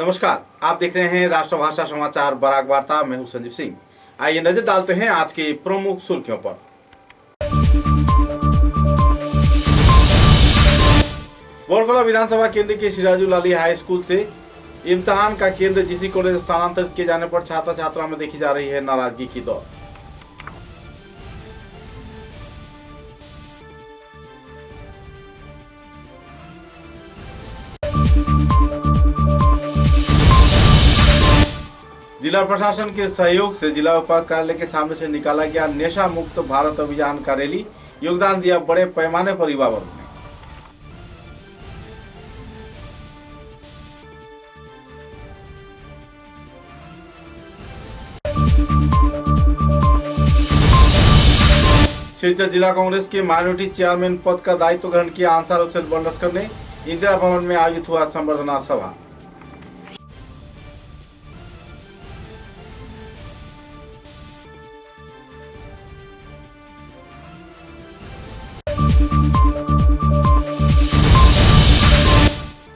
नमस्कार, आप देख रहे हैं राष्ट्रभाषा समाचार बराक वार्ता। मैं हूं संजीव सिंह। आइए नजर डालते हैं आज की प्रमुख सुर्खियों पर। बोरखोला विधानसभा केंद्र के सिराजुल अली हाई स्कूल से इम्तिहान का केंद्र जीसी कॉलेज स्थानांतरित किए जाने पर छात्र छात्रा में देखी जा रही है नाराजगी की दौर। जिला प्रशासन के सहयोग से जिला उपायुक्त कार्यालय के सामने से निकाला गया नशा मुक्त भारत अभियान का रैली। योगदान दिया बड़े पैमाने पर युवा वर्ग ने। सिलचर जिला कांग्रेस के माइनॉरिटी चेयरमैन पद का दायित्व ग्रहण किया अंसार हुसैन बंडस्कर ने। इंदिरा भवन में आयोजित हुआ संबर्धना सभा।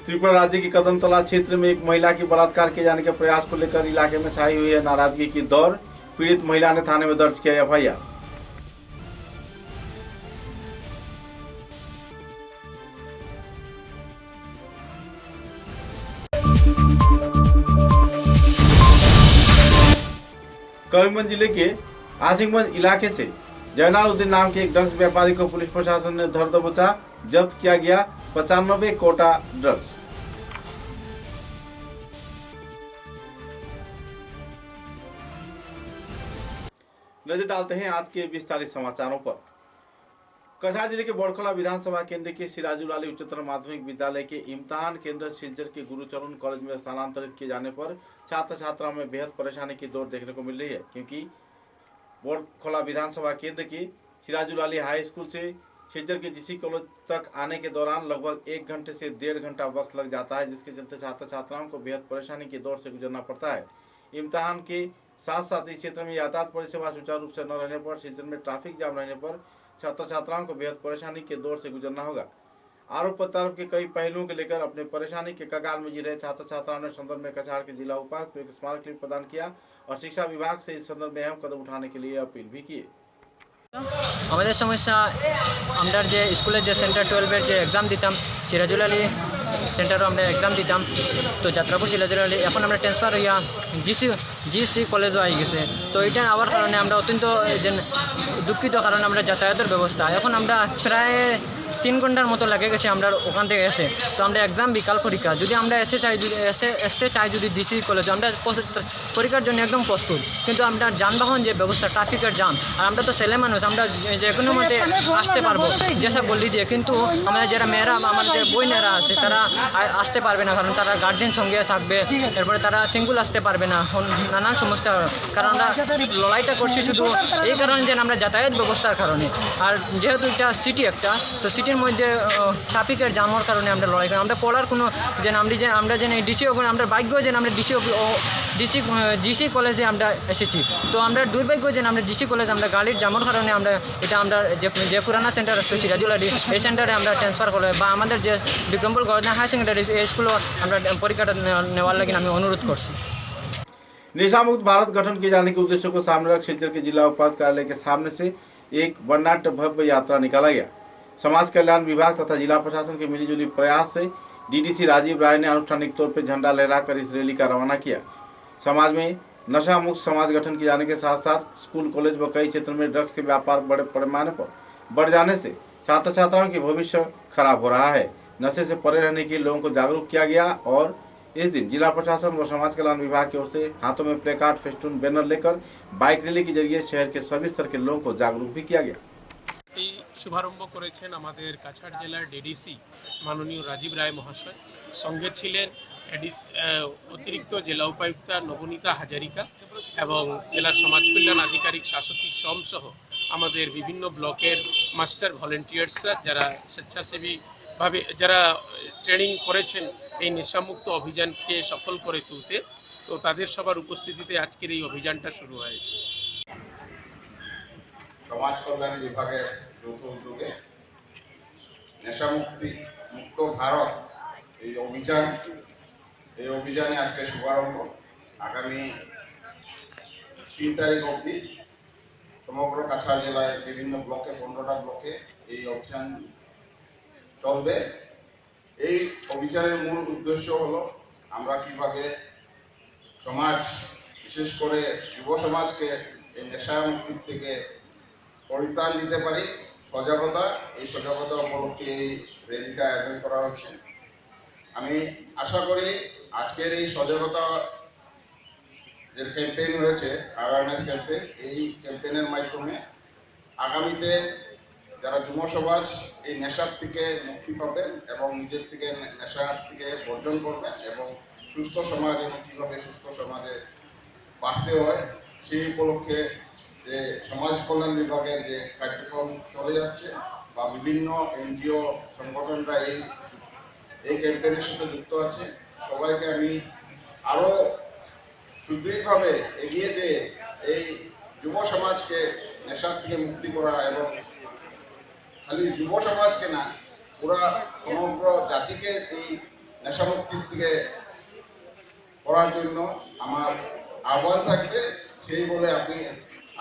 त्रिपुरा राज्य के कदमतला क्षेत्र में एक महिला की बलात्कार किए जाने के प्रयास को लेकर इलाके में छाई हुई है नाराजगी की दौर। पीड़ित महिला ने थाने में दर्ज किया एफआईआर। करीमगंज जिले के आसिफगंज इलाके से जैनालुद्दीन नाम के एक ड्रग्स व्यापारी को पुलिस प्रशासन ने धर दबोचा। जब्त किया गया 95 कोटा ड्रग्स। नजर डालते हैं आज के विस्तारित समाचारों पर। कछार जिले के बोरखोला विधानसभा केंद्र के सिराजुल अली उच्चतर माध्यमिक विद्यालय के इम्तिहान केंद्र सिलचर के गुरुचरण कॉलेज में स्थानांतरित किए जाने पर छात्र छात्राओं में बेहद परेशानी की दौर देखने को मिल रही है, क्योंकि बोरखोला विधानसभा केंद्र की सिराजुल अली हाई स्कूल से सिलचर के जीसी कॉलेज तक आने के दौरान लगभग 1 घंटे से 1.5 घंटा वक्त लग जाता है, जिसके चलते छात्र छात्राओं को बेहद परेशानी की दौर से गुजरना पड़ता है। इम्तिहान के साथ साथ इस क्षेत्र में यातायात परिसेवा सुचारू रूप से न रहने पर, सिलचर में ट्रैफिक जाम रहने पर छात्र छात्राओं को बेहद परेशानी के दौर से गुजरना होगा। आरोप प्रत्यारोप के कई पहलुओं को लेकर अपने परेशानी के कगार में जी रहे छात्र छात्राओं ने संदर्भ में कछार के जिला उपायुक्त को एक स्मारक लिपि प्रदान किया और शिक्षा विभाग से इस संदर्भ में अहम कदम उठाने के लिए अपील भी की। আমাদের সমস্যা আমরা যে স্কুলের যে সেন্টার 12-এর যে এক্সাম দিতাম সিরাজুল আলী সেন্টারও আমরা এক্সাম দিতাম, তো যাত্রাপুর সিরাজুল আলী এখন আমরা ট্রান্সফার হইয়া জিসি কলেজও আই গেছে। তো এটা আওয়ার কারণে আমরা অত্যন্ত যে দুঃখিত, কারণ আমরা যাতায়াতের ব্যবস্থা এখন আমরা প্রায় 3 ঘন্টার মতো লাগে গেছে আমরা ওখান থেকে এসে। তো আমরা এক্সাম বিকাল পরীক্ষা, যদি আমরা আসতে চাই যদি ডিসি কলেজে আমরা পরীক্ষার জন্য একদম প্রস্তুত, কিন্তু আমরা যানবাহন যে ব্যবস্থা ট্রাফিকের জাম, আর আমরা তো ছেলে মানুষ, আমরা যে কোনো মতে আসতে পারবো যেসব গলি দিয়ে, কিন্তু আমরা যারা মেয়েরা আমাদের যে বোনেরা আছে তারা আসতে পারবে না, কারণ তারা গার্জেন সঙ্গে থাকবে, এরপরে তারা সিঙ্গুল আসতে পারবে না, নানান সমস্যা। কারণ আমরা লড়াইটা করছি শুধু এই কারণে যে আমরা যাতায়াত ব্যবস্থার কারণে, আর যেহেতু এটা সিটি একটা, তো সিটির মধ্যে ট্রাফিকের জামের কারণে আমরা লড়াই করি। আমরা পড়ার কোনো যে আমরা যে ডিসি আমরা ভাগ্য যে আমরা ডিসি কলেজে আমরা এসেছি, তো আমরা দুর্ভাগ্য যে আমরা ডিসি কলেজ আমরা গাড়ির জামের কারণে আমরা যে পুরানা সেন্টার আছে সিরাজুল আলী এই সেন্টারে আমরা ট্রান্সফার করে, বা আমাদের যে বিক্রমপুর গভর্নমেন্ট হায়ার সেকেন্ডারি এই স্কুলও আমরা পরীক্ষাটা নেওয়ার লাগে আমি অনুরোধ করছি। नशा मुक्त भारत गठन किए जाने के उद्देश्य को सामने रख सिलचर के जिला उपायुक्त कार्यालय के सामने से एक वर्णाढ्य भव्य यात्रा निकाला गया। समाज कल्याण विभाग तथा जिला प्रशासन के मिलीजुली प्रयास से डीडीसी राजीव राय ने अनुष्ठानिक तौर पर झंडा लहराकर इस रैली का रवाना किया। समाज में नशा मुक्त समाज गठन किए जाने के साथ साथ स्कूल कॉलेज व कई क्षेत्रों में ड्रग्स के व्यापार बड़े पैमाने पर बढ़ जाने से छात्र छात्राओं की भविष्य खराब हो रहा है। नशे से परे रहने के लिए लोगों को जागरूक किया गया और इस दिन जिला प्रशासन व समाज कल्याण विभाग की ओर से हाथों में प्लेकार्ड, फेस्टून, बैनर लेकर बाइक रैली के जरिए शहर के सभी स्तर के लोगों को जागरूक भी किया गया। शुभारम्भ करेছেন আমাদের কাছাড় জেলার ডিডিসি মাননীয় রাজীব রায় মহাশয়। সঙ্গে ছিলেন অতিরিক্ত জেলা উপায়ুক্তা নবনীতা হাজারিকা এবং জেলার সমাজ কল্যাণ আধিকারিক শাশ্বতী সোম সহ আমাদের বিভিন্ন ব্লকের মাস্টার ভলেন্টিয়ার্সরা, যারা স্বেচ্ছাসেবীভাবে যারা ট্রেনিং করেছেন এই নেশামুক্ত অভিযানকে সফল করে তুলতে, তো তাদের সবার উপস্থিতিতে আজকের এই অভিযানটা শুরু হয়েছে। সমাজ কল্যাণ বিভাগের যৌথ উদ্যোগে নেশামুক্ত ভারত এই অভিযান এই অভিযানে আজকে শুভারম্ভ। আগামী 3 তারিখ অবধি সমগ্র কাছাড় জেলায় বিভিন্ন ব্লকে 15টা ব্লকে এই অভিযান চলবে। এই অভিযানের মূল উদ্দেশ্য হলো আমরা কিভাবে সমাজ, বিশেষ করে যুব সমাজকে এই নেশা মুক্তির থেকে পরিত্রাণ দিতে পারি। সজাগতা, এই সজাগতা উপলক্ষে এই র্যালিটা আয়োজন করা হচ্ছে। আমি আশা করি আজকের এই সজাগতা যে ক্যাম্পেইন হয়েছে, অ্যাওয়ারনেস ক্যাম্পেইন, এই ক্যাম্পেইনের মাধ্যমে আগামীতে যারা যুব সমাজ এই নেশার থেকে মুক্তি পাবেন এবং নিজের থেকে নেশার থেকে বর্জন করবেন এবং সুস্থ সমাজ এবং কীভাবে সুস্থ সমাজে বাঁচতে হয় সেই উপলক্ষে যে সমাজ কল্যাণ বিভাগের যে কার্যক্রম চলে যাচ্ছে বা বিভিন্ন এনজিও সংগঠনরা এই ক্যাম্পেইনের সাথে যুক্ত আছে, সবাইকে আমি আরও সুদৃঢ়ভাবে এগিয়ে যেয়ে এই যুব সমাজকে নেশার থেকে মুক্তি করা এবং খালি যুব সমাজকে না, পুরা সমগ্র জাতিকে এই নেশামুক্তির থেকে করার জন্য আমার আহ্বান থাকবে। সেই বলে আপনি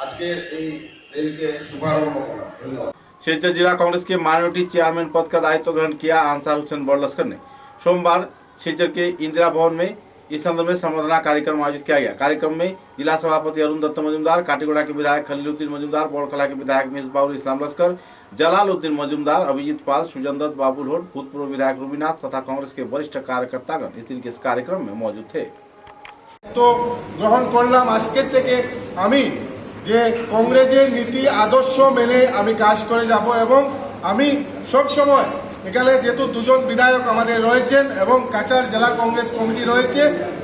আজকের এই রেলকে शुभारंभ करना। धन्यवाद। सिलचर जिला कांग्रेस के माइनॉरिटी चेयरमैन पद का दायित्व ग्रहण किया अंसार हुसैन बड़लस्कर ने। सोमवार सिलचर के इंदिरा भवन में इस संदर्भ में संवर्धना कार्यक्रम आयोजित किया गया। कार्यक्रम में जिला सभापति अरुण दत्त मजूमदार, काटीगुड़ा के विधायक खलीलुद्दीन मजूमदार, बोड़कला के विधायक मिसबाउल इस्लाम लस्कर, जलालुद्दीन मजूमदार, अभिजीत पाल, सुजन दत्त, बाबुल होड, भूतपूर्व विधायक रूबीनाथ तथा कांग्रेस के वरिष्ठ कार्यकर्तागण इस दिन के इस कार्यक्रम में मौजूद थे। तो ग्रहण करलाम आजके থেকে আমি যে কংগ্রেসের নীতি আদর্শ মেনে আমি কাজ করে যাব এবং আমি সব সময় এখানে যেহেতু দুজন বিধায়ক আমাদের রয়েছেন এবং কাছাড় জেলা কংগ্রেস কমিটি রয়েছে,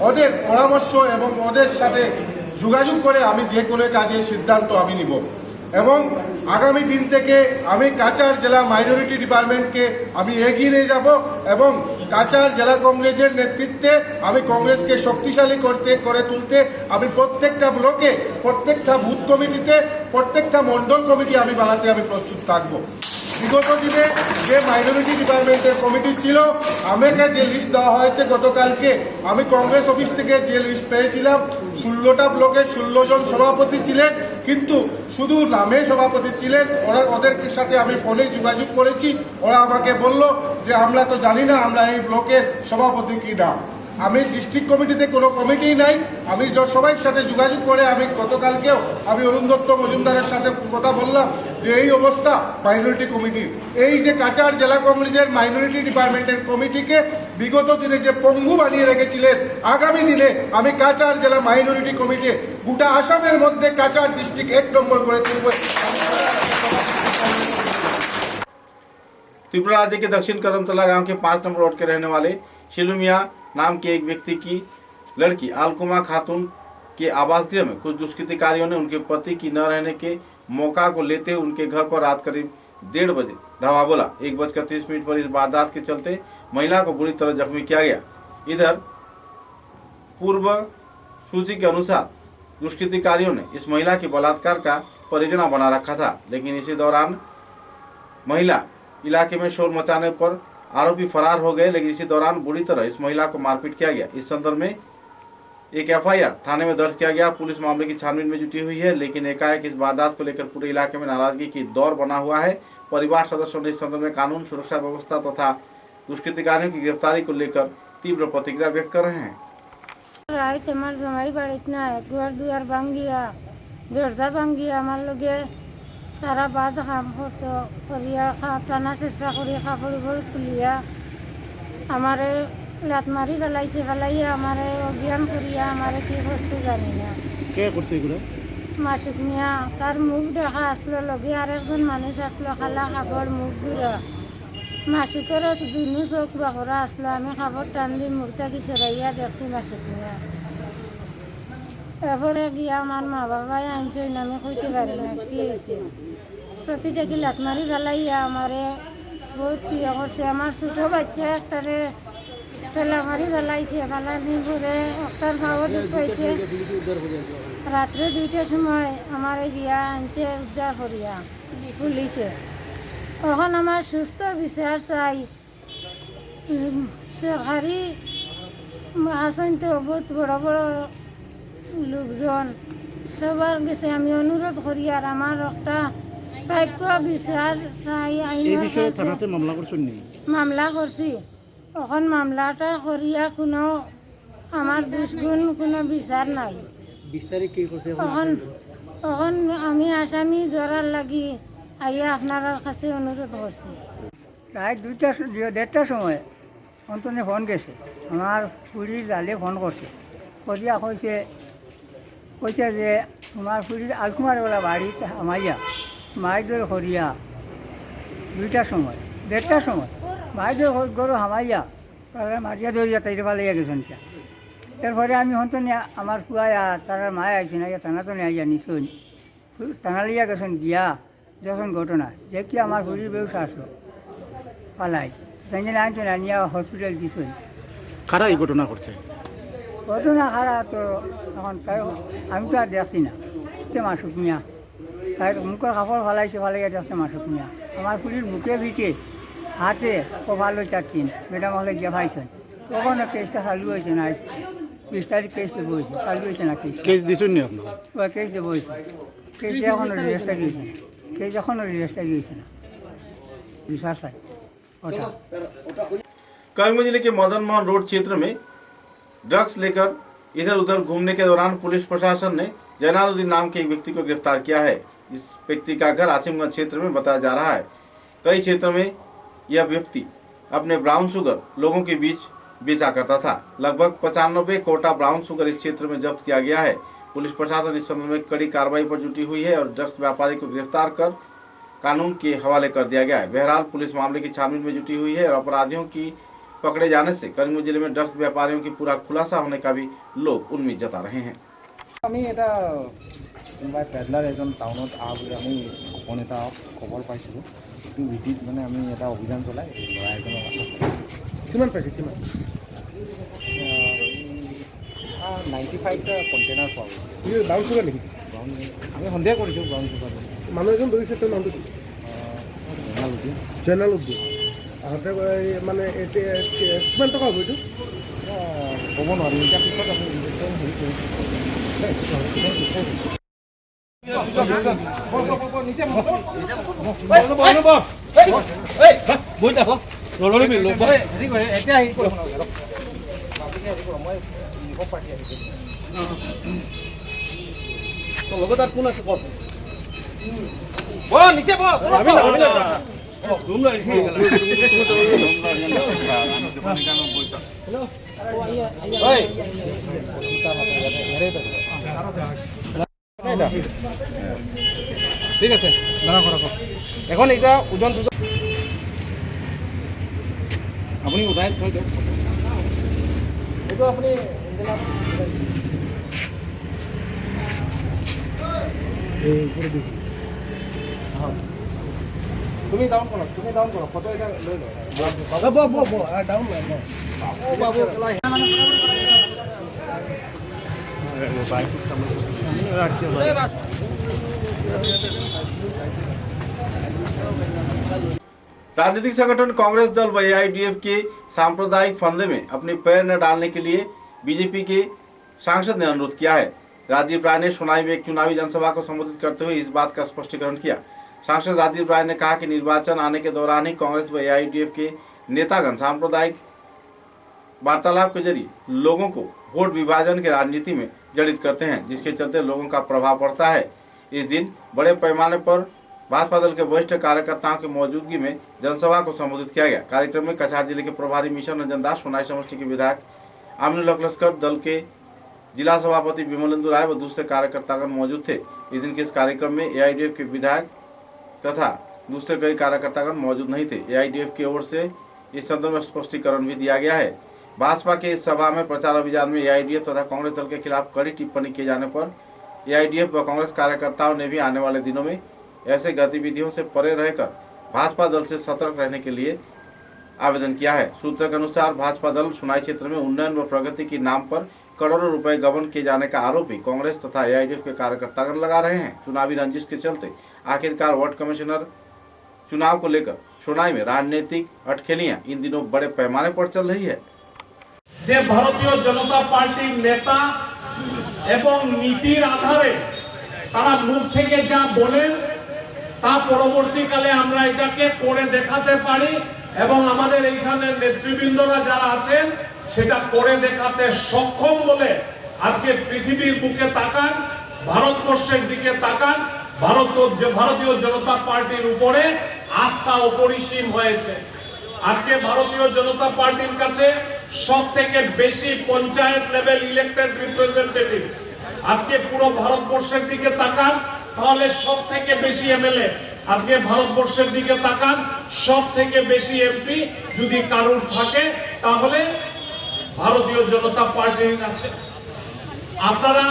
ওদের পরামর্শ এবং ওদের সাথে যোগাযোগ করে আমি যে কোনো কাজের সিদ্ধান্ত আমি নিব এবং আগামী দিন থেকে আমি কাছাড় জেলা মাইনরিটি ডিপার্টমেন্টকে আমি এগিয়ে নিয়ে যাব এবং কাছাড় জেলা কংগ্রেসের নেতৃত্বে আমি কংগ্রেসকে শক্তিশালী করে তুলতে আমি প্রত্যেকটা ব্লকে, প্রত্যেকটা বুথ কমিটিতে, প্রত্যেকটা মন্ডল কমিটি আমি বানাতে আমি প্রস্তুত থাকবো। বিগত দিনে যে মাইনরিটি ডিপার্টমেন্টের কমিটি ছিল, আমাকে যে লিস্ট দেওয়া হয়েছে গতকালকে, আমি কংগ্রেস অফিস থেকে যে লিস্ট পেয়েছিলাম 16টা ব্লকের 16 জন সভাপতি ছিলেন, কিন্তু শুধু নামে সভাপতি ছিলেন। ওদের সাথে আমি ফোনে যোগাযোগ করেছি, ওরা আমাকে বলল যে আমরা তো জানি না আমরা এই ব্লকের সভাপতি কি নাম। আমি ডিস্ট্রিক্ট কমিটিতে কোনো কমিটি নাই, আমি সবাই সাথে যোগাযোগ করে আমি গতকালকেও আমি অরুণ দত্ত মজুমদারের সাথে কথা বললাম যে এই অবস্থা মাইনরিটি কমিটির, এই যে কাছাড় জেলা কংগ্রেসের মাইনরিটি ডিপার্টমেন্টের কমিটিকে বিগত দিনে যে পঙ্গু বানিয়ে রেখেছিলেন, আগামী দিনে আমি কাছাড় জেলা মাইনরিটি কমিটি গোটা আসামের মধ্যে কাছাড় ডিস্ট্রিক্ট 1 নম্বর করে তুলব। त्रिपुरा राज्य के दक्षिण कदमतला गांव के 5 नंबर वार्ड के रहने वाले शिलू मियां नाम के एक व्यक्ति की लड़की आलकुमा खातून के आवास गृह में कुछ दुष्कृतिकारियों ने उनके पति की न रहने के मौका को लेते उनके घर पर रात करीब 1:30 बजे धावा बोला। 1:30 पर इस वारदात के चलते महिला को बुरी तरह जख्मी किया गया। इधर पूर्व सूची के अनुसार दुष्कृतिकारियों ने इस महिला के बलात्कार का परियोजना बना रखा था, लेकिन इसी दौरान महिला इलाके में शोर मचाने पर आरोपी फरार हो गए। लेकिन इसी दौरान बुरी तरह इस महिला को मारपीट किया गया। इस संदर्भ में एक FIR थाने में दर्ज किया गया। पुलिस मामले की छानबीन में जुटी हुई है, लेकिन एकाएक इस वारदात को लेकर पूरे इलाके में नाराजगी की दौर बना हुआ है। परिवार सदस्यों ने इस संदर्भ में कानून सुरक्षा व्यवस्था तथा दुष्कृतिकारियों की गिरफ्तारी को लेकर तीव्र प्रतिक्रिया व्यक्त कर रहे हैं। रात हमार जमाई बाड़ीत ना घर दुआर भांग गया, दरजा भांग गया, हमार लगे सारा बात काम करते करिया टाना चेष्टा करिया कापड़ खुलिया हमारे लात मारी फैलाइए हमारे अज्ञान करिया हमारे की करते जानी ना क्या करते मासुक निया तार मुख देखा आसलो लगे और एकजन मानुष आसलो खाला खाबर मुख गुरा मासुकर दुनू चौक बाखरा आसलो आमी खाबर टान दी मुर्ता की सराइया देखी मासुक निया এরপরে গিয়া আমার মা বাবাই আনছে আমি কইতে পারি না কি হয়েছে। সত্যি দেখি লাত মারি ফেলাইয়া আমারে বহুত প্রিয় করছে। আমার ছোটো বাচ্চা একটারে ঠেলা মারি ফেলাইছে, ফেলানি পরে একটার পাওয়া দুধ পাইছে। রাত্রে 2টার সময় আমার গিয়া আনছে উদ্ধার করিয়া পুলিশে। এখন আমার সুস্থ বিচার চাই, সরকারি আসেন তো বহুত বড় বড় লোকজন সবার কাছে আমি অনুরোধ করি আর আমার একটা প্রাপ্য বিচার চাই। এই বিষয়ে থানাতে মামলা করছেন নি? মামলা করছি, এখন মামলাটা করিয়া কোনো আমার দুষ্গুণ কোনো বিচার নাই। এখন এখন আমি আসামি ধরার লাগি আইয়া আপনার কাছে অনুরোধ করছি। প্রায় 1:30টার সময় অন্তনে ফোন গেছে, আমার পুরীর জালে ফোন করছে, করিয়া কইছে যে তোমার পুরীর আলকুমার ওলা বাড়িতে আমাইয়া মাইদর করিয়া 2টার সময় 1:30টার সময় মাইদর গরু হামাইয়া তারা মারিয়া ধরিয়া তাইতে পালাইয়া গেছেন। এরপরে আমি হন্তনে আমার পুয়াইয়া তারা মায় আইছে না টানা তো আইয়া নিশুন টানা লিয়া গেছেন গিয়া যখন ঘটনা দেখি আমার পুরীর ব্যবসা আসলো পালাই সেখানে আনছেন আনিয়া হসপিটাল দিছেন। কারা এই ঘটনা করছে? ঘটনা খারা তো এখন তাই আমি তো আর দেখছি না, সে মাসুক মিয়া তাই মুখের কাপড় ফালাইয়া দেখছে মাসুক মিয়া। আমার পুরীর বুকে ভিটে হাতে কপালো চাচ্ছেন ম্যাডাম হলে গিয়ে পাইছেন, তখন কেসটা চালু হয়েছে না, 20 তারিখ কেস দেবো হয়েছে, চালু হয়েছে না কেস। কেস দিছেন নি আপনার? কেস দেবো হয়েছে, কেস এখনো রেজিস্টার হয়েছে না, কেস এখনো রেজিস্টার হয়েছে না। বিশ্বাস আছে ওটা। करीमगंज जिले के मदन मोहन रोड क्षेत्र में ड्रग्स लेकर इधर उधर घूमने के दौरान पुलिस प्रशासन ने जैनालुद्दीन नाम के एक व्यक्ति को गिरफ्तार किया है। इस व्यक्ति का घर आसिमगंज क्षेत्र में बताया जा रहा है। कई क्षेत्रों में यह व्यक्ति अपने ब्राउन शुगर लोगों के बीच बेचा करता था। लगभग 95 कोटा ब्राउन शुगर इस क्षेत्र में जब्त किया गया है। पुलिस प्रशासन इस संबंध में कड़ी कार्रवाई पर जुटी हुई है और ड्रग्स व्यापारी को गिरफ्तार कर कानून के हवाले कर दिया गया है। बहरहाल पुलिस मामले की छानबीन में जुटी हुई है और अपराधियों की पकड़े जाने से करीमगंज जिले में ड्रग्स व्यापारियों की पूरा खुलासा होने का भी लोग उम्मीद जता रहे हैं। আমি এটা কোনোবাই পেডলাৰ এজন টাউনত আহা বুলি আমি গোপন এটা খবৰ পাইছিলোঁ, সেইটো ভিত্তিত মানে আমি এটা অভিযান চলাই ল'ৰা এজনৰ কিমান পাইছে? কিমান? 95টা কণ্টেইনাৰ পোৱা গৈছে। ব্ৰাউন চুগাৰ নেকি? আমি সন্দেহ কৰিছোঁ ব্ৰাউন চুগাৰ মানুহ এজন ধৰিছে, তেওঁৰ নামটো কি? জেনালুদ্দিন। জেনালুদ্দিন। আহোঁতে মানে এতিয়া কিমান টকা হ'ব এইটো? ক'ব নোৱাৰিম, এতিয়া পিছত আমি ইনভেষ্টিগেশ্যন হেৰি কৰিম। লগত আৰু কোন আছে? কওক। ঠিক আছে, দাঁড়া কৰা এখন এতিয়া ওজন আপুনি উঠাই থৈ দিয়ক। এইটো আপুনি তুমি ডাউন কৰক, ফটো এটা লৈ राजनीतिक संगठन कांग्रेस दल व एआईडीएफ के सांप्रदायिक फंदे में अपने पैर न डालने के लिए बीजेपी के सांसद ने अनुरोध किया है। राजीव राय ने सोनाई में एक चुनावी जनसभा को संबोधित करते हुए इस बात का स्पष्टीकरण किया। सांसद राजीव राय ने कहा कि निर्वाचन आने के दौरान ही कांग्रेस व एआईडीएफ के नेतागण सांप्रदायिक वार्तालाप के जरिए लोगों को वोट विभाजन की राजनीति में जड़ित करते हैं, जिसके चलते लोगों का प्रभाव पड़ता है। इस दिन बड़े पैमाने पर भाजपा दल के वरिष्ठ कार्यकर्ताओं की मौजूदगी में जनसभा को संबोधित किया गया। कार्यक्रम में कछार जिले के प्रभारी मिशन रंजन दास, सोनाई समष्टि के विधायक आमिनुल हक लस्कर, दल के जिला सभापति विमलेंदु राय व दूसरे कार्यकर्तागण मौजूद थे। इस दिन के इस कार्यक्रम में एआईडीएफ के विधायक तथा दूसरे कई कार्यकर्तागण मौजूद नहीं थे। एआईडीएफ की ओर से इस संदर्भ में स्पष्टीकरण भी दिया गया है। भाजपा के इस सभा में प्रचार अभियान में एआईडीएफ तथा कांग्रेस दल के खिलाफ कड़ी टिप्पणी किए जाने पर एआईडीएफ व कांग्रेस कार्यकर्ताओं ने भी आने वाले दिनों में ऐसे गतिविधियों से परे रहकर भाजपा दल से सतर्क रहने के लिए आवेदन किया है। सूत्रों के अनुसार भाजपा दल सुनाई क्षेत्र में उन्नयन व प्रगति के नाम पर करोड़ों रुपए गबन किए जाने का आरोप भी कांग्रेस तथा एआईडीएफ के कार्यकर्तागण लगा रहे हैं। चुनावी रंजिश के चलते आखिरकार वार्ड कमिश्नर चुनाव को लेकर सोनाई में राजनीतिक अटखेलियां इन दिनों बड़े पैमाने पर चल रही है। যে ভারতীয় জনতা পার্টির নেতা এবং নীতির আধারে তারা মুখ থেকে যা বলেন তা পরবর্তীকালে আমরা এটাকে করে দেখাতে পারি এবং আমাদের এইখানে নেতৃবৃন্দরা যারা আছেন সেটা করে দেখাতে সক্ষম বলে আজকে পৃথিবীর বুকে তাকান, ভারতবর্ষের দিকে তাকান, ভারতীয় জনতা পার্টির উপরে আস্থা অপরিসীম হয়েছে। আজকে ভারতীয় জনতা পার্টির কাছে সব থেকে বেশি পঞ্চায়েত লেভেল ইলেক্টেড রিপ্রেজেন্টেটিভ। আজকে পুরো ভারতবর্ষের দিকে তাকান, তাহলে সব থেকে বেশি এমএলএ। আজকে ভারতবর্ষের দিকে তাকান, সব থেকে বেশি এমপি যদি কারুর থাকে তাহলে ভারতীয় জনতা পার্টির কাছে। আপনারা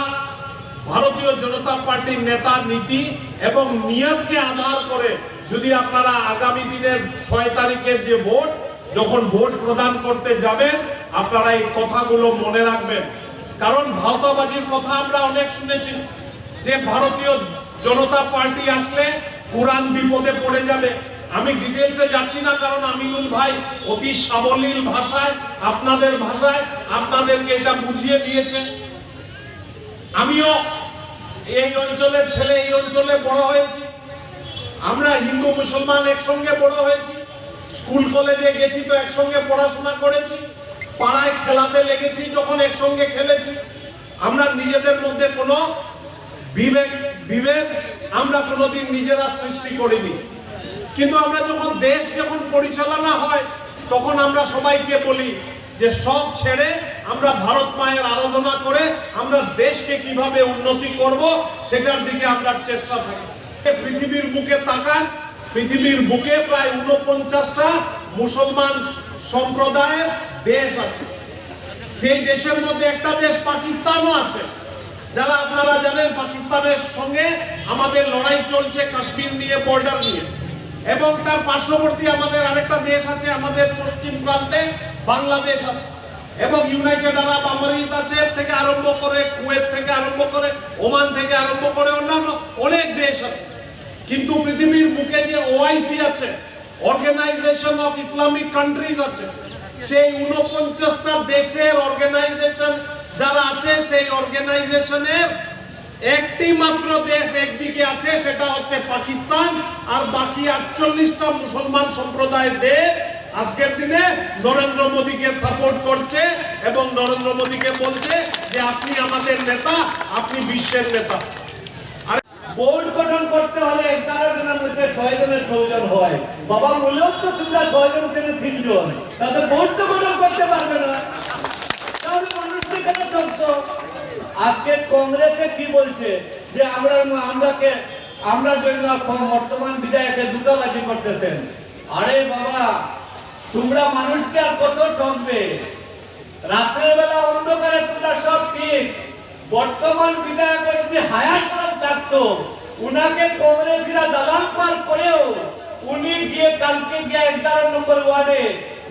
ভারতীয় জনতা পার্টির নেতা নীতি এবং নিয়তকে আধার করে যদি আপনারা আগামী দিনের 6 তারিখের যে ভোট, যখন ভোট প্রদান করতে যাবেন, আপনারা এই কথাগুলো মনে রাখবেন। কারণ ভাওতাবাজির কথা আমরা অনেক শুনেছি যে ভারতীয় জনতা পার্টি আসলে কোরআন বিপদে পড়ে যাবে। আমি ডিটেলসে যাচ্ছি না, কারণ আমিনুল ভাই অতি সাবলীল ভাষায় আপনাদের ভাষায় আপনাদেরকে এটা বুঝিয়ে দিয়েছে। আমিও এই অঞ্চলের ছেলে, এই অঞ্চলে বড় হয়েছি। আমরা হিন্দু মুসলমান একসঙ্গে বড় হয়েছি, স্কুল কলেজে গেছি তো একসঙ্গে পড়াশোনা করেছি, পাড়ায় খেলাতে লেগেছি যখন একসঙ্গে খেলেছি। আমরা নিজেদের মধ্যে কোনো বিভেদ আমরা কোনোদিন নিজেরা সৃষ্টি করিনি। কিন্তু আমরা যখন পরিচালনা হয় তখন আমরা সবাইকে বলি যে সব ছেড়ে আমরা ভারত মায়ের আরাধনা করে আমরা দেশকে কিভাবে উন্নতি করব সেটার দিকে আমরা চেষ্টা থাকি। পৃথিবীর বুকে তাকান, পৃথিবীর বুকে প্রায় 49টা মুসলমান সম্প্রদায়ের দেশ আছে। সেই দেশের মধ্যে একটা দেশ পাকিস্তানও আছে। যারা আপনারা জানেন পাকিস্তানের সঙ্গে আমাদের লড়াই চলছে কাশ্মীর নিয়ে, বর্ডার নিয়ে, এবং তার পার্শ্ববর্তী আমাদের আরেকটা দেশ আছে, আমাদের পশ্চিম প্রান্তে বাংলাদেশ আছে, এবং ইউনাইটেড আরব আমিরাত আছে থেকে আরম্ভ করে, কুয়েত থেকে আরম্ভ করে, ওমান থেকে আরম্ভ করে অন্যান্য অনেক দেশ আছে। কিন্তু পৃথিবীর বুকে যে ওআইসি আছে, অর্গানাইজেশন অফ ইসলামিক কান্ট্রিজ আছে, সেই 49টা দেশের অর্গানাইজেশন যারা আছে, সেই অর্গানাইজেশনের একটি মাত্র দেশ একদিকে আছে, সেটা হচ্ছে পাকিস্তান, আর বাকি 48টা মুসলমান সম্প্রদায়ের দেশ আজকের দিনে নরেন্দ্র মোদীকে সাপোর্ট করছে এবং নরেন্দ্র মোদীকে বলছে যে আপনি আমাদের নেতা, আপনি বিশ্বের নেতা। আর বোর্ড গঠন করতে হলে 11 জনের মধ্যে 6 জনের প্রয়োজন হয়। বাবা বললেও তো তোমরা 6 জন থেকে 3 জন, তাতে বোর্ড তো গঠন করতে পারবে না। তাহলে মানুষকে কেন ঠকছো? আজকে কংগ্রেসে কি বলছে যে আমরা জন্য বর্তমান বিধায়ককে দুটাবাজি করতেছেন। আরে বাবা, তোমরা মানুষকে আর কত ঠকবে? রাত্রের বেলা অন্ধকারে তোমরা সব ঠিক। বর্তমান বিধায়ক যদি হায়া সরব থাকতো, উনাকে কংগ্রেসীরা দালাল পার করেও উনি গিয়ে কালকে গিয়ে 11 নম্বর ওয়ার্ডে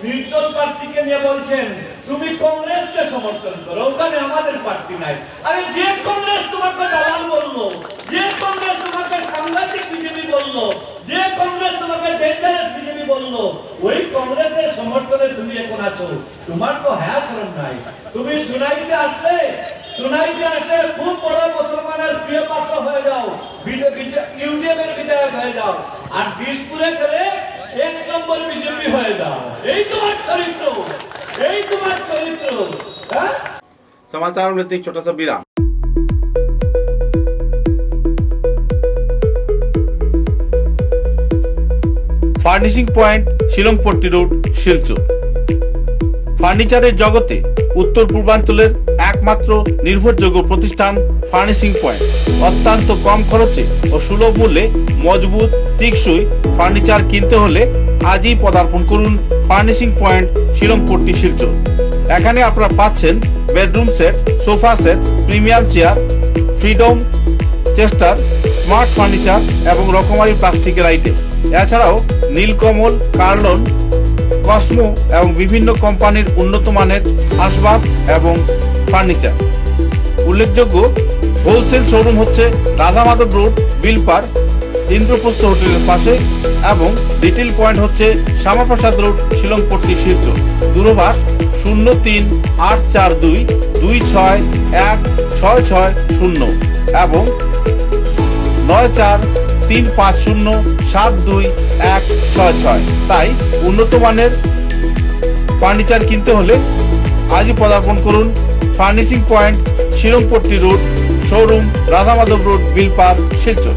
নির্দল প্রার্থীকে নিয়ে বলছেন তুমি কংগ্রেসকে সমর্থন করো, ওখানে আমাদের প্রার্থী নাই। আরে যে কংগ্রেস তোমাকে দালাল বললো, যে কংগ্রেস তোমাকে সাংঘাতিক বিজেপি বললো, যে কংগ্রেস তোমাকে ডেঞ্জারাস বিজেপি বললো, ওই কংগ্রেসের সমর্থনে তুমি এখন আছো। তোমার তো হ্যাঁ শরম নাই। তুমি সুনাইতে আসলে খুব বড় মুসলমানের প্রিয় পাত্র হয়ে যাও, ইউডিএফ এর বিধায়ক হয়ে যাও, আর দিশপুরে গেলে 1 নম্বর বিজেপি হয়ে যাও। এই তোমার চরিত্র, এই তোমার চরিত্র। समाचार में एक छोटा सा विराम। Furnishing point, Shillongpatti road, Silchar. ফার্নিচারের জগতে উত্তর পূর্বাঞ্চলের একমাত্র নির্ভরযোগ্য প্রতিষ্ঠান ফার্নিশিং পয়েন্ট। অত্যন্ত কম খরচে ও সুলভ মূল্যে মজবুত টেকসই ফার্নিচার কিনতে হলে আজই পদার্পণ করুন ফার্নিশিং পয়েন্ট, শিলংপট্টি, শিলচর। এখানে আপনারা পাচ্ছেন bedroom set, sofa set, premium chair, freedom chester, smart furniture এবং রকমারি প্লাস্টিকের আইটেম। এছাড়াও নীলকমল, কার্লন, কসমো এবং বিভিন্ন কোম্পানির উন্নত মানের আসবাব এবং ফার্নিচার। উল্লেখযোগ্য হোলসেল শোরুম হচ্ছে রাধা মাধব রোড, বিলপার, ইন্দ্রপ্রস্থ হোটেলের পাশে এবং রিটেল পয়েন্ট হচ্ছে শ্যামাপ্রসাদ রোড, শিলংপট্টি, শিলচর। দূরভাষ 03-842-26-16660 এবং 94-350-72166। তাই উন্নত মানের ফার্নিচার কিনতে হলে আজই পদার্পণ করুন furnishing point, Shillongpatti road, showroom, Radhamadhab road, Bilpar, Silchar.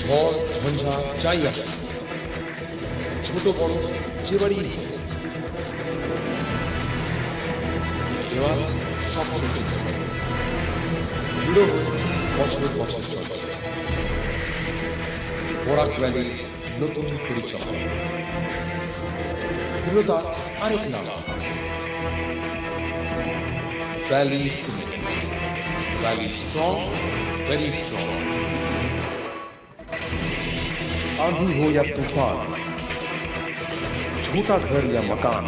ঝড় ঝঞ্ঝা যাই আসে, ছোট বড় যে বাড়ি দেওয়াল সব সহ্য করবে, দৃঢ় বছর বছর চলবে। বরাক ভ্যালির নতুন পরিচয়, দৃঢ়তা আরেক নাম valley cement. Valley strong, very strong. आंधी हो या तूफान, छोटा घर या मकान,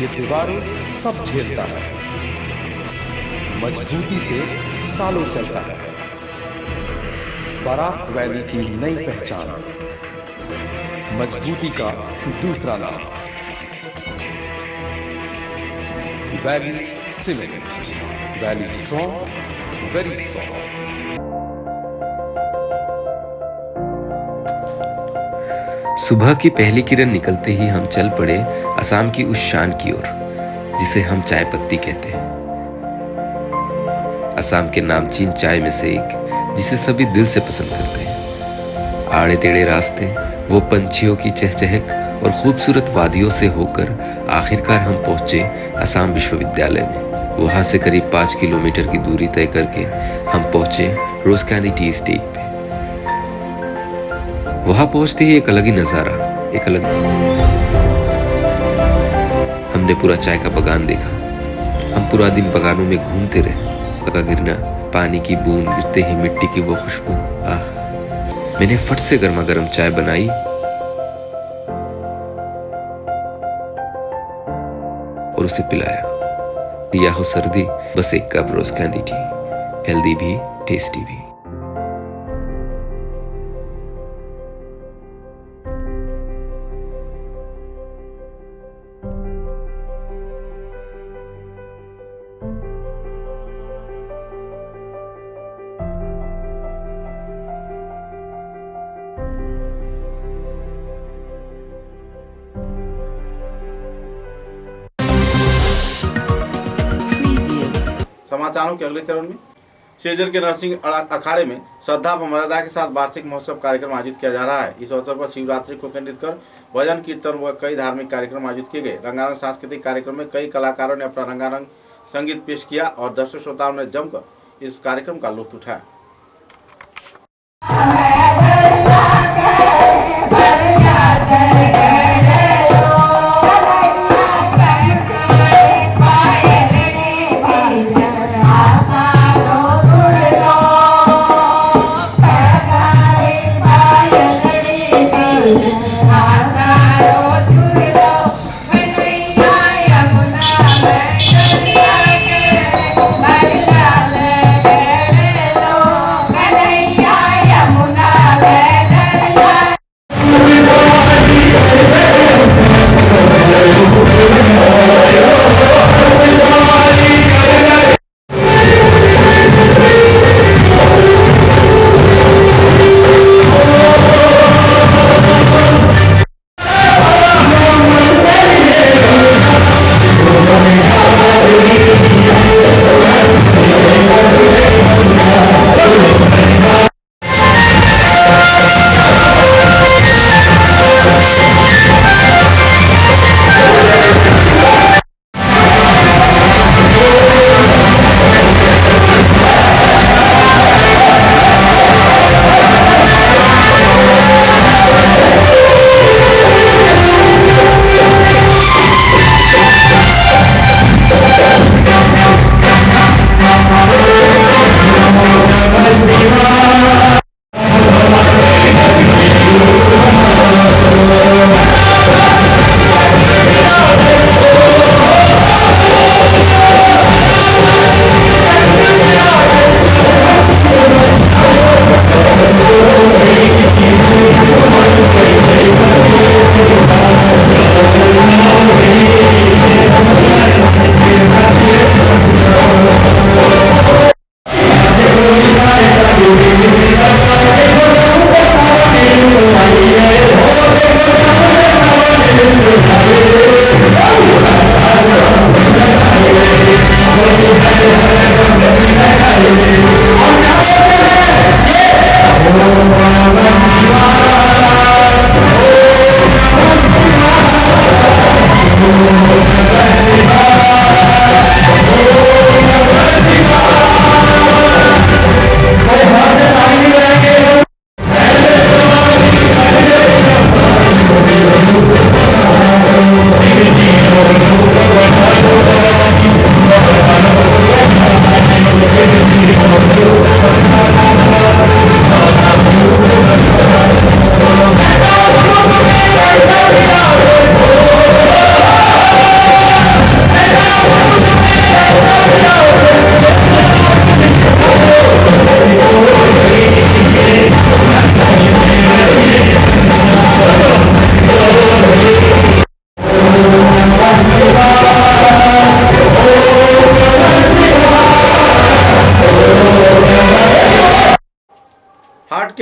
ये दीवारें सब झेलता है, मजबूती से सालों चलता है। बराक वैली की नई पहचान, मजबूती का दूसरा नाम valley cement. Valley strong, very strong. सुबह की पहली किरण निकलते ही हम चल पड़े असम की उस शान की ओर जिसे हम चाय पत्ती कहते हैं। असम के नामचीन चाय में से एक जिसे सभी दिल से पसंद करते हैं। आड़े टेढ़े रास्ते, वो पंछियों की चहचहक और खूबसूरत वादियों से होकर आखिरकार हम पहुंचे असम विश्वविद्यालय में। वहां से करीब 5 किलोमीटर की दूरी तय करके हम पहुंचे रोज कैंडी टी स्टेट पे। वहां पहुंचते ही एक अलग ही नजारा, एक अलग हमने पूरा चाय का बागान देखा। हम पूरा दिन बागानों में घूमते रहे। का गिरना, पानी की बूंद गिरते ही मिट्टी की वो खुशबू, आह। मैंने फट से गर्मा गर्म चाय बनाई और उसे पिलाया। या हो सर्दी, बस एक कप रोज कैंडी टी, हेल्दी भी टेस्टी भी। समाचारों के अगले चरण में शेजर के नरसिंह अखाड़े में श्रद्धा व मर्यादा के साथ वार्षिक महोत्सव कार्यक्रम आयोजित किया जा रहा है। इस अवसर पर शिवरात्रि को केंद्रित कर भजन कीर्तन व कई धार्मिक कार्यक्रम आयोजित किए गए। रंगारंग सांस्कृतिक कार्यक्रम में कई कलाकारों ने अपना रंगारंग संगीत पेश किया और दर्शक श्रोताओं ने जमकर इस कार्यक्रम का लुत्फ उठाया।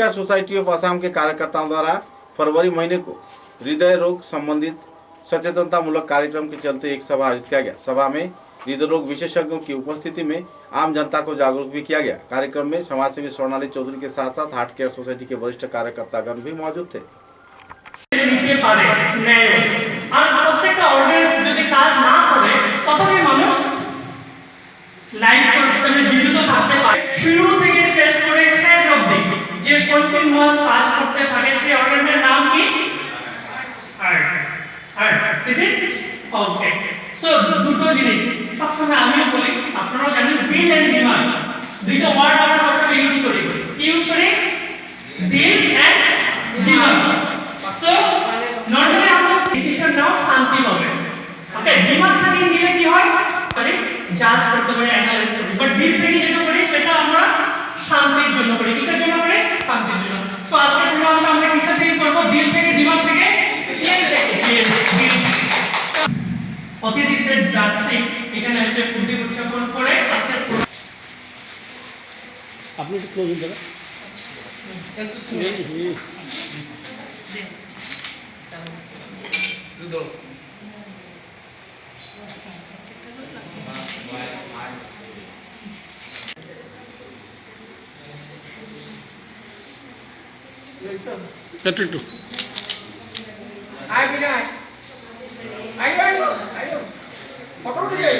केयर सोसाइटी ऑफ असम के कार्यकर्ताओं द्वारा फरवरी महीने को हृदय रोग संबंधित सचेतनतामूलक कार्यक्रम के चलते एक सभा आयोजित किया गया। सभा में हृदय रोग विशेषज्ञों की उपस्थिति में आम जनता को जागरूक भी किया गया। कार्यक्रम में समाजसेवी स्वर्णाली चौधरी के साथ साथ हार्ट केयर सोसाइटी के वरिष्ठ कार्यकर्तागण भी मौजूद थे। দুটো জিনিস সবসময় আমিও বলি, আপনারাও জানেন, দিল এন্ড দিমাগ দুটো ওয়ার্ড আমরা সবসময় ইউজ করি। কি ইউজ করি? দিল এন্ড দিমাগ। সো নরমালি আমরা ডিসিশন নাও শান্তি হবে। ওকে, দিমাগ থেকে দিলে কি হয়? মানে জাজ করতে পারি, অ্যানালাইজ করি। বাট দিল থেকে যেটা করি সেটা আমরা শান্তির জন্য করি। কিসের জন্য করি? শান্তির জন্য। সো আজকে প্রোগ্রামটা আমরা কিসের থেকে করব? দিল থেকে, দিমাগ থেকে, অতিথিদের যাচ্ছি এখানে এসে পূর্তি উদযাপন করে আজকে আপনি একটু ক্লোজ দেবেন। একটু আয় বিনাশ আয় আয় আয় ফটো উঠে যাই।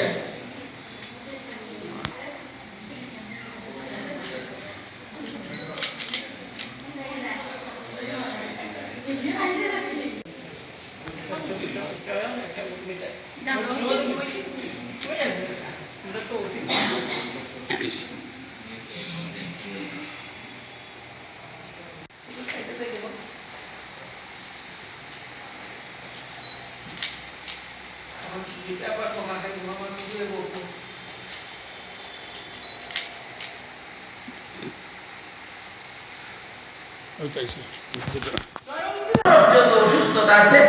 যত অসুস্থতা আছে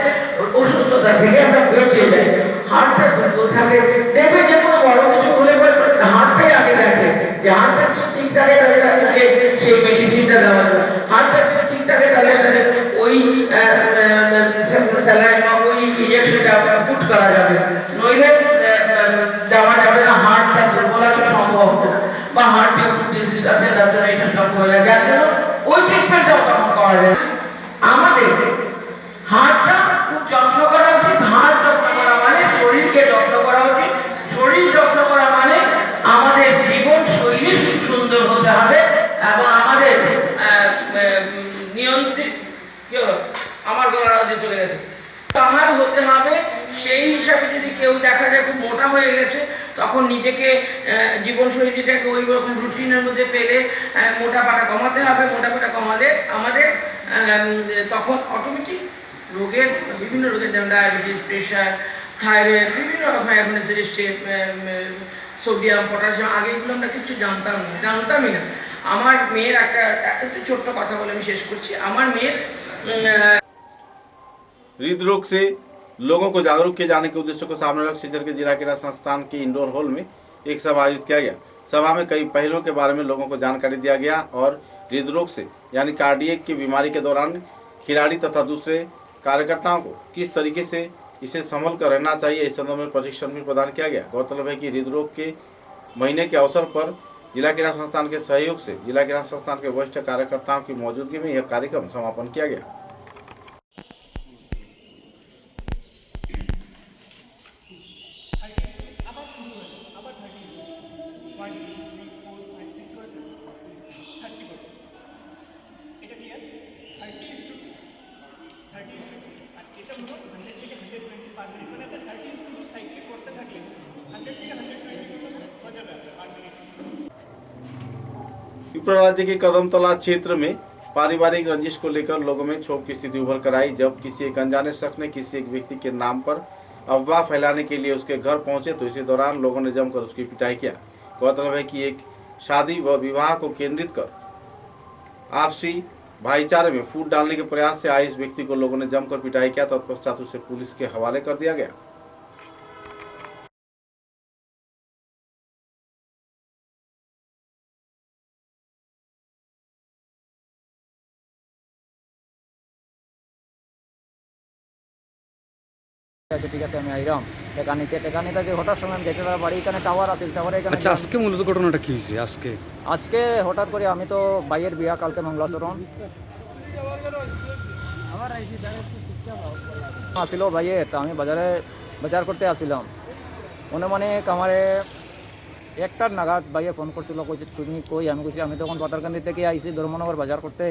অসুস্থতা থেকে আমরা বেঁচে যাই। হার্টটা দুর্বল থাকে, দেখবে যে কোনো বড় কিছু হলে হার্টটাই আগে দেখে যে হার্টটা যদি ঠিক থাকে তাহলে তাদেরকে সেই মেডিসিনটা দেওয়া যাবে। হার্টটা যদি ঠিক থাকে তাহলে তাদের ওই স্যালাইন বা ওই ইঞ্জেকশনটা পুট করা যাবে, নইলে দেওয়া যাবে না। হার্টটা দুর্বল আছে, সম্ভব না, বা হার্টে ডিজিজ আছে তার জন্য এটা সম্ভব হয়ে যায়, যার জন্য ওই ট্রিটমেন্টটাও তখন করা যায়। আমাদের হার্টটা খুব যত্ন করা উচিত। হার্ট যত্ন করা মানে শরীরকে যত্ন করা উচিত। শরীর যত্ন করা মানে আমাদের জীবন শৈলী খুব সুন্দর হতে হবে এবং আমাদের নিয়ন্ত্রিত আমার গলারাজ্যে চলে গেছে তাহার হতে হবে। সেই হিসাবে যদি কেউ দেখা যায় খুব মোটা হয়ে গেছে, তখন নিজেকে জীবনশৈলীটাকে ওই রকম রুটিনের মধ্যে ফেলে মোটাপাটা কমাতে হবে। মোটাপাটা কমালে আমাদের তখন অটোমেটিক রোগের বিভিন্ন রোগের যেমন ডায়াবেটিস, প্রেশার, থাইরয়েড, বিভিন্ন রকম এখন সোডিয়াম, পটাশিয়াম, আগে এগুলো আমরা কিছু জানতামই না। আমার মেয়ের একটা ছোট্ট কথা বলে আমি শেষ করছি। আমার মেয়ের हृदरोग से लोगों को जागरूक किए जाने के उद्देश्य को सामने रख सिलचर के जिला क्रीड़ा संस्थान के इंडोर हॉल में एक सभा आयोजित किया गया। सभा में कई पहलुओं के बारे में लोगों को जानकारी दिया गया और हृदरोग से यानी कार्डियक की बीमारी के दौरान खिलाड़ी तथा दूसरे कार्यकर्ताओं को किस तरीके से इसे संभल कर रहना चाहिए, इस संदर्भ में प्रशिक्षण भी प्रदान किया गया। गौरतलब है कि हृदरोग के महीने के अवसर पर जिला क्रीड़ा संस्थान के सहयोग से जिला क्रीड़ा संस्थान के वरिष्ठ कार्यकर्ताओं की मौजूदगी में यह कार्यक्रम समापन किया गया। त्रिपुरा राज्य के कदमतला क्षेत्र में पारिवारिक रंजिश को लेकर लोगों में क्षोभ की स्थिति उभर कर आई, जब किसी एक अनजाने शख्स ने किसी एक व्यक्ति के नाम पर अफवाह फैलाने के लिए उसके घर पहुंचे तो इसी दौरान लोगों ने जमकर उसकी पिटाई किया। गौरतलब है कि एक शादी व विवाह को केंद्रित कर आपसी भाईचारे में फूट डालने के प्रयास से आए इस व्यक्ति को लोगों ने जमकर पिटाई किया। तत्पश्चात उसे पुलिस के हवाले कर दिया गया। আচ্ছা ঠিক আছে আমি আইরাম টেকা নিতে যে হঠাৎ সময় আমি যেতে তার বাড়ি এখানে টাওয়ার আছে টাওয়ারে এখানে আচ্ছা আজকে মূলত ঘটনাটা কি হয়েছে আজকে হঠাৎ করে আমি তো ভাইয়ের বিয়া কালকে মঙ্গলাচরণ আসিল ভাইয়ে তো আমি বাজার করতে আসছিলাম অনুমানিক আমারে একটার নাগাদ ভাইয়ে ফোন করছিল কইছে তুমি কই আমি কইছি আমি তখন পাতারকান্দি থেকে আইছি ধর্মনগর বাজার করতে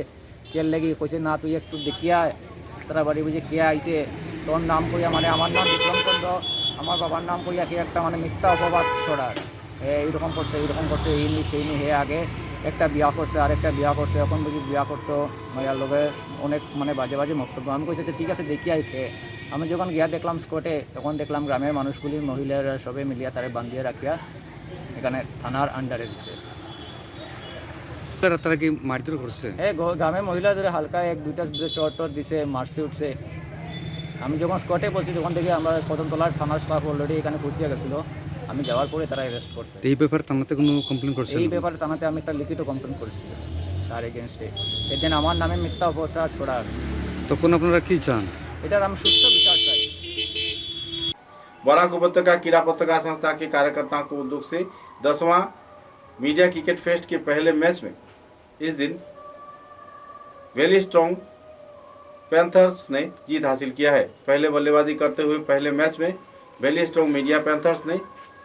কেল লেগে কইছে না তুই একটু দেখিয়া তারা বাড়ি বুঝে কে আইছে তোর নাম কইয়া মানে আমার নাম বিক্রম চন্দ্র আমার বাবার নাম কইয়া কে একটা মানে মিথ্যা অপবাদ ছড়ার এইরকম করছে এই নি সেই নি হে আগে একটা বিয়া করছে আর একটা বিয়া করছে এখন বুঝি বিয়া করতো মায়ার লোকে অনেক মানে বাজে বাজে বক্তব্য আমি কইছি ঠিক আছে দেখি আইতে আমি যখন গিয়া দেখলাম স্কটে তখন দেখলাম গ্রামের মানুষগুলি মহিলারা সবে মিলিয়া তারে বান্ধিয়ে রাখিয়া এখানে থানার আন্ডারে দিছে তারা কি মারধর করছে গ্রামের মহিলাদের হালকা এক দুইটা চট দিছে মারছে উঠছে আমি যখন স্কটে বলছি তখন থেকে আমরা কদমতলার থানার স্টাফ অলরেডি এখানে পৌঁছে গেছিলো আমি যাওয়ার পরে তারা অ্যারেস্ট করছে এই ব্যাপারে থানাতে কোনো কমপ্লেন করছে এই ব্যাপারে থানাতে আমি একটা লিখিত কমপ্লেন করেছি তার এগেনস্টে এদিন আমার নামে মিথ্যা অপপ্রচার ছড়ার তখন আপনারা কি চান এটার আমি সুস্থ বিচার চাই बराक उपत्यका क्रीड़ा पत्रकार संस्था के कार्यकर्ताओं के उद्योग से 10वां मीडिया क्रिकेट फेस्ट के पहले मैच में इस दिन वेली स्ट्रॉन्ग पैंथर्स ने जीत हासिल किया है। पहले बल्लेबाजी करते हुए पहले मैच में वेली स्ट्रॉन्ग मीडिया पैंथर्स ने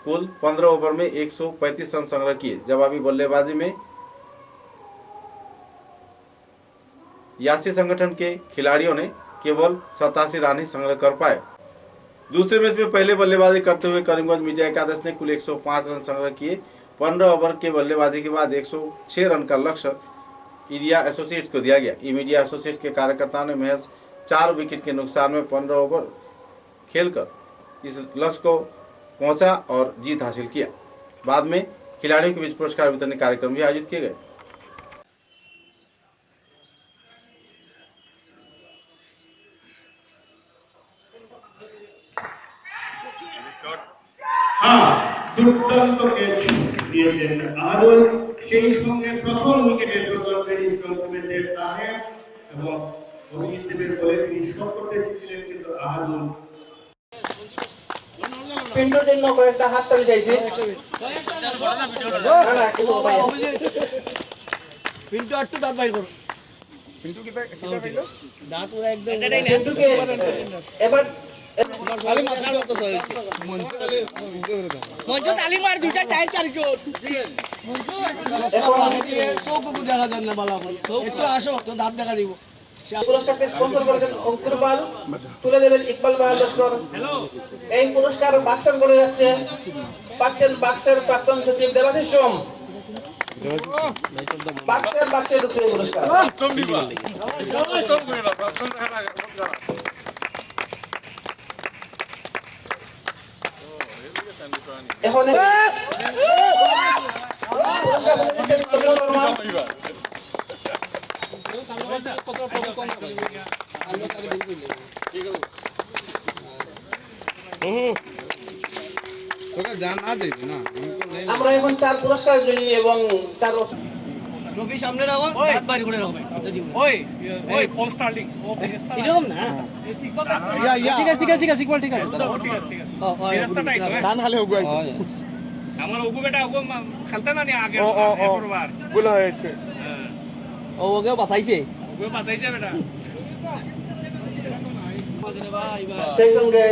कुल 15 ओवर में 135 रन संग्रह किए। जवाबी बल्लेबाजी में यासी संगठन के खिलाड़ियों ने केवल 87 रन ही संग्रह कर पाए। दूसरे मैच में पहले बल्लेबाजी करते हुए करीमगंज मीडिया एकादश ने कुल 105 रन संग्रह किए। 15 ओवर के बल्लेबाजी के बाद 106 रन का लक्ष्य मीडिया एसोसिएट्स को दिया गया। ई मीडिया एसोसिएट्स के कार्यकर्ताओं ने महज 4 विकेट के नुकसान में 15 ओवर खेलकर इस लक्ष्य को पहुंचा और जीत हासिल किया। बाद में खिलाड़ियों के बीच पुरस्कार वितरण कार्यक्रम भी आयोजित किए गए। দুর্দান্ত ক্যাচ দিয়েছেন আরুল সেই সঙ্গে প্রথম উইকেটের প্রদর্শনী সংস্কৃতের তাহের এবং অভিজিৎ দেবের বলে তিনি শট করতে চেয়েছিলেন কিন্তু আরুল পিন্টুর জন্য কয়েকটা হাত তালি চাইছি পিন্টু একটু দাঁত বাইর করো পিন্টু কি দাঁত ওরা একদম পিন্টুকে এবার মঞ্চ তালি মার দুইটা চার জন সবকু দেখা যান না ভালো একটু আসো তো দাঁত দেখা দিব পুরস্কারটি স্পন্সর করেছেন অঙ্কুর পাল তুলে দেবেন ইকবাল বাহার লস্কর এই পুরস্কার বাক্সার করে যাচ্ছে পাচ্ছেন বাক্সের প্রাক্তন সচিব দেবাশিস সোম বাক্সের ঢুকছে পুরস্কার এখন আমরা এখন 4 পুরস্কার জন্য এবং 4 ট্রফি সামনে রাখো হাত বাইরে করে রাখো ওই ওই পল স্টার্লিং ও এরকম না ঠিক আছে ঠিক আছে রাস্তাটা একটু ডান হালে ওগো আমার ওগো বেটা ওগো খেলতে না নি আগে পরবার ভুল হয়েছে ও ওগো বাঁচাইছে বেটা সেই সঙ্গে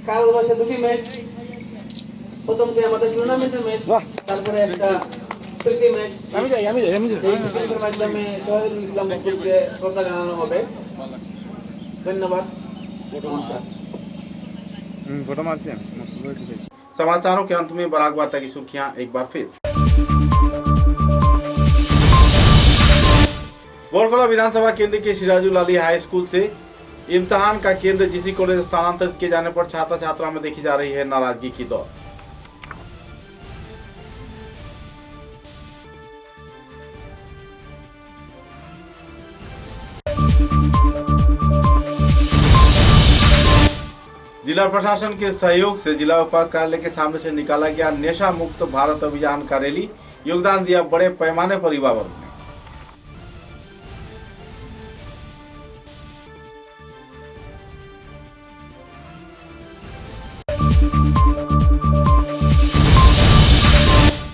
কাল রয়েছে দুটি ম্যাচ প্রথমটি আমাদের টুর্নামেন্টের ম্যাচ তারপরে একটা প্রীতি ম্যাচ আমি যাই এই মাধ্যমে শহীদুল ইসলাম মকবুলকে শ্রদ্ধা জানানো হবে ধন্যবাদ फोटो मारते हैं समाचारों के अंत में बराक वार्ता की सुर्खियां एक बार फिर। बोरखोला विधानसभा केंद्र के सिराजुल अली हाई स्कूल से इम्तिहान का केंद्र जीसी कॉलेज स्थानांतरित किए जाने पर छात्र छात्रा में देखी जा रही है नाराजगी की दौर। जिला प्रशासन के सहयोग से जिला उपायुक्त कार्यालय के सामने से निकाला गया नशा मुक्त भारत अभियान का रैली योगदान दिया बड़े पैमाने पर युवा वर्ग ने।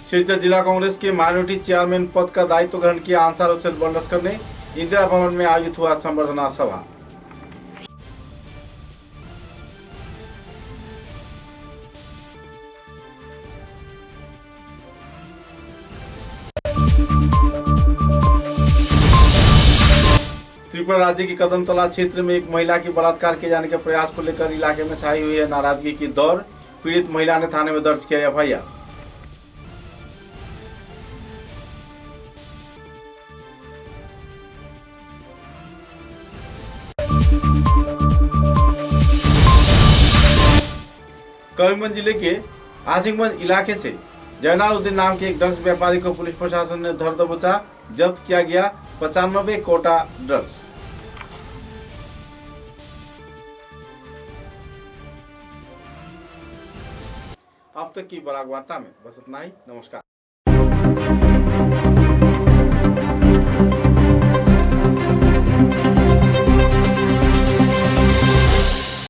सिलचर जिला कांग्रेस के माइनॉरिटी चेयरमैन पद का दायित्व ग्रहण किया अंसार हुसैन बंडस्कर ने। इंदिरा भवन में आयोजित हुआ संबर्धना सभा। त्रिपुरा राज्य के कदमतला क्षेत्र में एक महिला की बलात्कार किए जाने के प्रयास को लेकर इलाके में छाई हुई है नाराजगी की दौर। पीड़ित महिला ने थाने में दर्ज किया एफआईआर। करीमगंज जिले के आसिफगंज इलाके से जैनालुद्दीन नाम के एक ड्रग्स व्यापारी को पुलिस प्रशासन ने धर दबोचा। जब्त किया गया 95 कोटा ड्रग्स। अब तक की बराक वार्ता में बस इतना ही। नमस्कार।